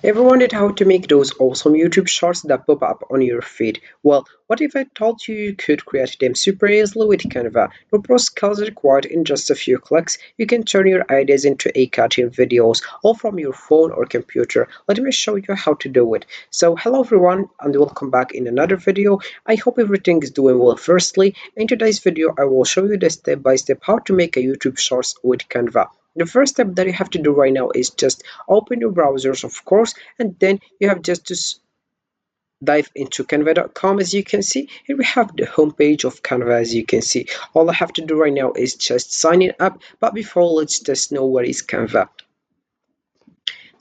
Ever wondered how to make those awesome YouTube shorts that pop up on your feed? Well, what if I told you you could create them super easily with Canva? No pro skills required. In just a few clicks, you can turn your ideas into a cartoon videos, all from your phone or computer. Let me show you how to do it. So, hello everyone, and welcome back in another video. I hope everything is doing well. Firstly, in today's video, I will show you the step by step how to make a YouTube shorts with Canva. The first step that you have to do right now is just open your browsers, of course, and then you have just to dive into canva.com. As you can see here, we have the homepage of Canva. As you can see, all I have to do right now is just sign it up. But before, let's just know what is Canva.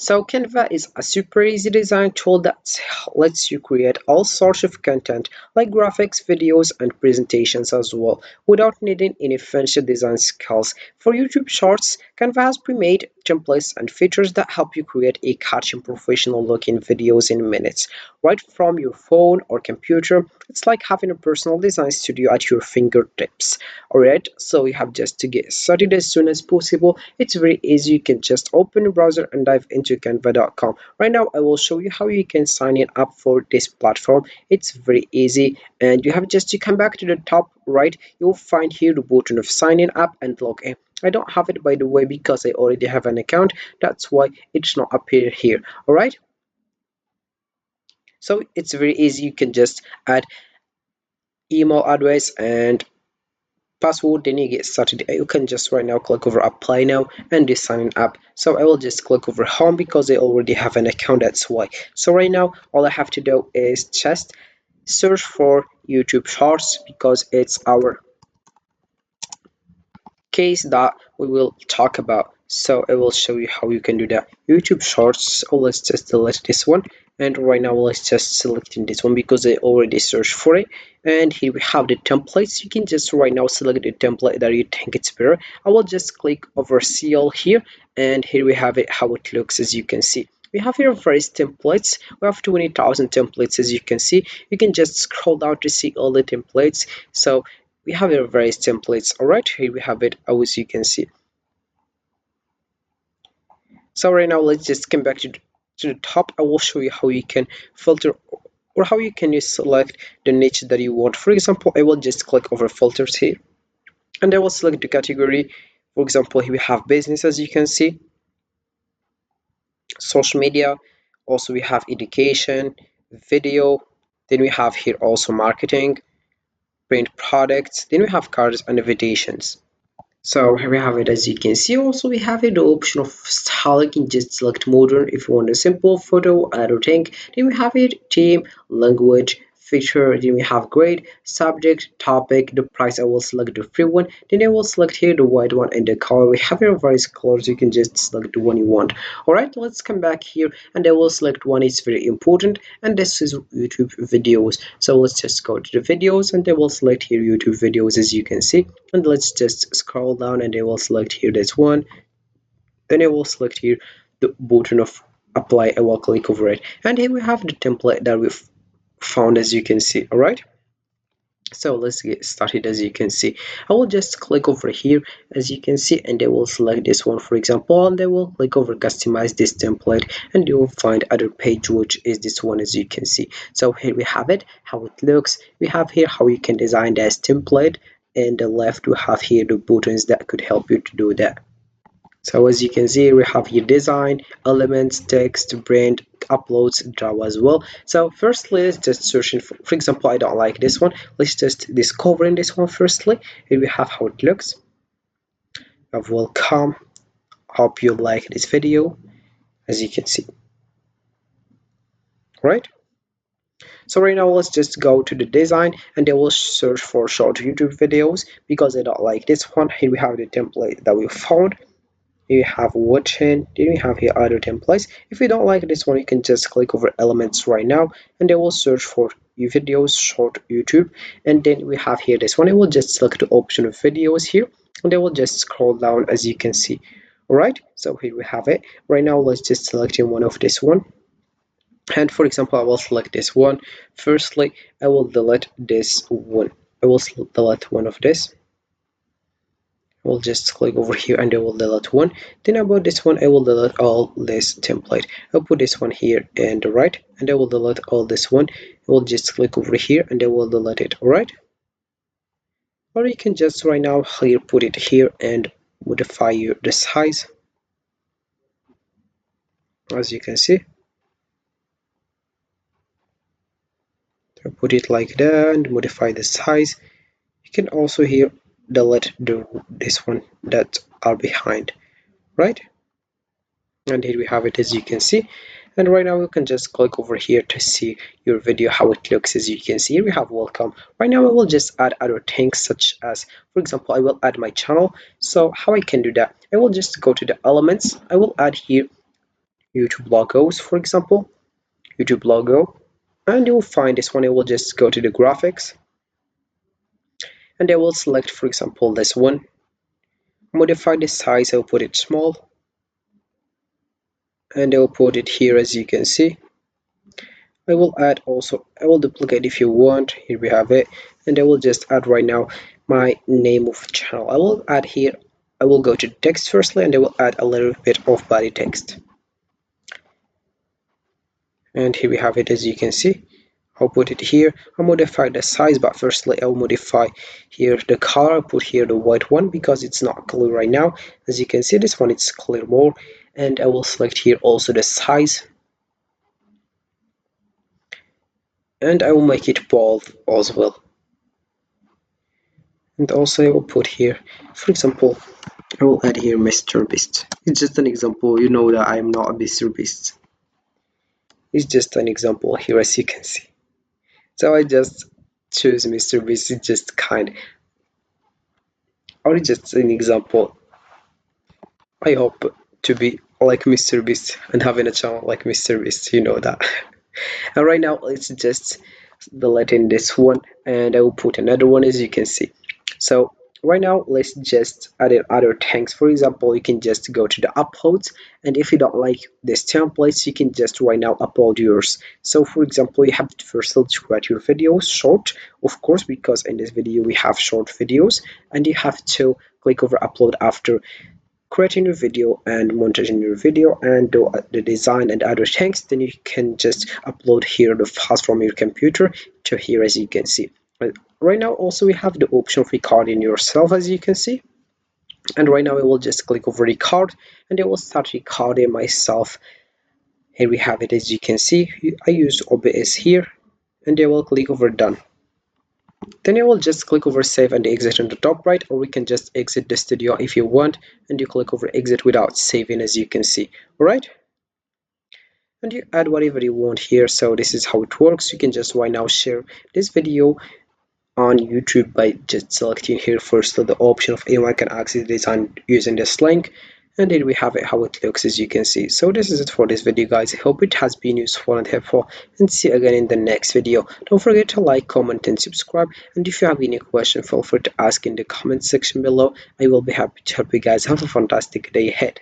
So Canva is a super easy design tool that lets you create all sorts of content like graphics, videos, and presentations as well without needing any fancy design skills. For YouTube Shorts, Canva has pre-made templates and features that help you create a catchy professional looking videos in minutes. Right from your phone or computer, it's like having a personal design studio at your fingertips. Alright, so you have just to get started as soon as possible. It's very easy. You can just open your browser and dive into canva.com. Right now, I will show you how you can sign in up for this platform. It's very easy, and you have just to come back to the top right. You'll find here the button of signing up and log in. I don't have it, by the way, because I already have an account. That's why it's not appear here. All right, so it's very easy. You can just add email address and password, then you get started. You can just right now click over apply now and do sign up. So I will just click over home because I already have an account, that's why. So right now all I have to do is just search for YouTube Shorts because it's our case that we will talk about. So I will show you how you can do that. YouTube Shorts. Oh, let's just select this one, and right now let's just select in this one because I already searched for it. And here we have the templates. You can just right now select the template that you think it's better. I will just click over CL here, and here we have it, how it looks. As you can see, we have here various templates. We have 20,000 templates. As you can see, you can just scroll down to see all the templates. So we have our various templates. All right, here we have it, as you can see. So right now let's just come back to the top. I will show you how you can filter or how you can select the niche that you want. For example, I will just click over filters here, and I will select the category. For example, here we have business. As you can see, social media, also we have education, video, then we have here also marketing, print products, then we have cards and invitations. So here we have it. As you can see, also we have the option of style. You can just select modern if you want a simple photo editing. Then we have it theme, language, feature. Then we have grade, subject, topic, the price. I will select the free one. Then I will select here the white one and the color. We have here various colors. You can just select the one you want. All right, let's come back here and I will select one. It's very important, and this is YouTube videos. So let's just go to the videos and I will select here YouTube videos. As you can see, and let's just scroll down and I will select here this one. Then I will select here the button of apply. I will click over it, and here we have the template that we've found. As you can see, all right, so let's get started. As you can see, I will just click over here, as you can see, and I will select this one, for example, and I will click over customize this template, and you will find other page, which is this one. As you can see, so here we have it, how it looks. We have here how you can design this template, and the left we have here the buttons that could help you to do that. So as you can see, we have here design, elements, text, brand, uploads, draw as well. So firstly, let's just searching for example, I don't like this one. Let's just discovering this one firstly. Here we have how it looks. Welcome. Hope you like this video, as you can see. Right? So right now let's just go to the design and I will search for short YouTube videos because I don't like this one. Here we have the template that we found. You have watching, then you have here other templates. If you don't like this one, you can just click over elements right now and I will search for videos short YouTube, and then we have here this one. I will just select the option of videos here and I will just scroll down, as you can see. All right, so here we have it. Right now let's just select in one of this one, and for example I will select this one. Firstly, I will delete this one. I will delete one of this. I will just click over here and I will delete one. Then about this one, I will delete all this template. I'll put this one here and right, and I will delete all this one. I will just click over here and I will delete it. Alright, or you can just right now here put it here and modify the size. As you can see, I put it like that and modify the size. You can also here delete this one that are behind, right? And here we have it, as you can see. And right now you can just click over here to see your video how it looks. As you can see, here we have welcome. Right now I will just add other things, such as, for example, I will add my channel. So how I can do that, I will just go to the elements. I will add here YouTube logos, for example, YouTube logo, and you will find this one. I will just go to the graphics and I will select, for example, this one, modify the size. I'll put it small and I'll put it here. As you can see, I will add also, I will duplicate if you want. Here we have it, and I will just add right now my name of channel. I will add here, I will go to text firstly and I will add a little bit of body text. And here we have it, as you can see. I'll put it here. I'll modify the size, but firstly I'll modify here the color. I'll put here the white one because it's not clear right now. As you can see, this one it's clear more, and I will select here also the size, and I will make it bold as well. And also I will put here, for example, I will add here Mr. Beast. It's just an example. You know that I am not a Mr. Beast. It's just an example here, as you can see. So I just choose Mr. Beast. It's just kind, or just an example. I hope to be like Mr. Beast and having a channel like Mr. Beast. You know that. And right now, let's just delete in this one, and I will put another one, as you can see. So right now, let's just add in other things. For example, you can just go to the uploads, and if you don't like these templates, you can just right now upload yours. So for example, you have to first create your videos short, of course, because in this video we have short videos, and you have to click over upload after creating your video and montaging your video and do the design and other things. Then you can just upload here the files from your computer to here, as you can see. Right now also we have the option of recording yourself, as you can see. And right now I will just click over record and I will start recording myself. Here we have it, as you can see. I use OBS here, and I will click over done. Then you will just click over save and exit on the top right, or we can just exit the studio if you want, and you click over exit without saving, as you can see. Alright, and you add whatever you want here. So this is how it works. You can just right now share this video on YouTube by just selecting here first the option of anyone can access this and using this link. And here we have it, how it looks, as you can see. So this is it for this video, guys. I hope it has been useful and helpful, and see you again in the next video. Don't forget to like, comment and subscribe, and if you have any question, feel free to ask in the comment section below. I will be happy to help you guys. Have a fantastic day ahead.